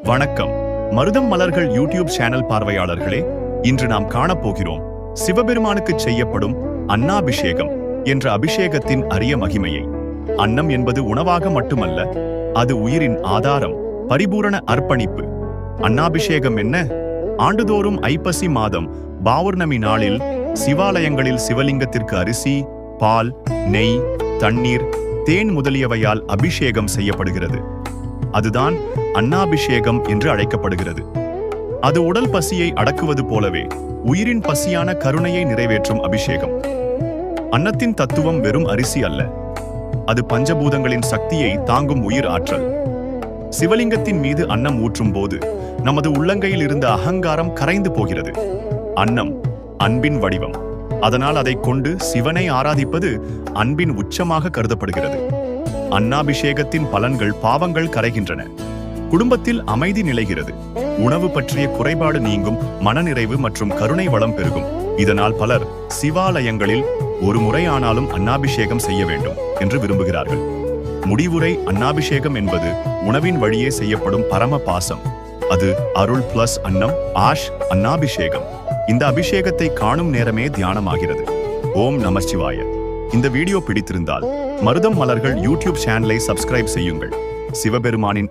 வணக்கம். மருதம் மலர்கள் யூடியூப் சேனல் பார்வையாளர்களே, இன்று நாம் காணப்போகிறோம் சிவபெருமானுக்கு செய்யப்படும் அன்னாபிஷேகம் என்ற அபிஷேகத்தின் அரிய மகிமையை. அன்னம் என்பது உணவாக மட்டுமல்ல, அது உயிரின் ஆதாரம், பரிபூரண அர்ப்பணிப்பு. அன்னாபிஷேகம் என்ன? ஆண்டுதோறும் ஐப்பசி மாதம் பௌர்ணமி நாளில் சிவாலயங்களில் சிவலிங்கத்திற்கு அரிசி, பால், நெய், தண்ணீர், தேன் முதலியவையால் அபிஷேகம் செய்யப்படுகிறது. அதுதான் அன்னாபிஷேகம் என்று அழைக்கப்படுகிறது. அது உடல் பசியை அடக்குவது போலவே உயிரின் பசியான கருணையை நிறைவேற்றும் அபிஷேகம். அன்னத்தின் தத்துவம் வெறும் அரிசி அல்ல, அது பஞ்சபூதங்களின் சக்தியை தாங்கும் உயிர் ஆற்றல். சிவலிங்கத்தின் மீது அன்னம் ஊற்றும் போது நமது உள்ளங்கையில் இருந்த அகங்காரம் கரைந்து போகிறது. அன்னம் அன்பின் வடிவம், அதனால் அதை கொண்டு சிவனை ஆராதிப்பது அன்பின் உச்சமாக கருதப்படுகிறது. அன்னாபிஷேகத்தின் பலன்கள்: பாவங்கள் கரைகின்றன, குடும்பத்தில் அமைதி நிலைகிறது, உணவு பற்றிய குறைபாடு நீங்கும், மனநிறைவு மற்றும் கருணை வளம் பெருகும். இதனால் பலர் சிவாலயங்களில் ஒரு முறையானாலும் அன்னாபிஷேகம் செய்ய வேண்டும் என்று விரும்புகிறார்கள். முடிவுரை: அன்னாபிஷேகம் என்பது உணவின் வழியே செய்யப்படும் பரம பாசம். அது அருள் பிளஸ் அன்னம், அன்னாபிஷேகம். இந்த அபிஷேகத்தை காணும் நேரமே தியானமாகிறது. ஓம் நமசிவாய. இந்த வீடியோ பிடித்திருந்தால் மருதம் மலர்கள் யூடியூப் சேனலை சப்ஸ்கிரைப் செய்யுங்கள். சிவபெருமானின்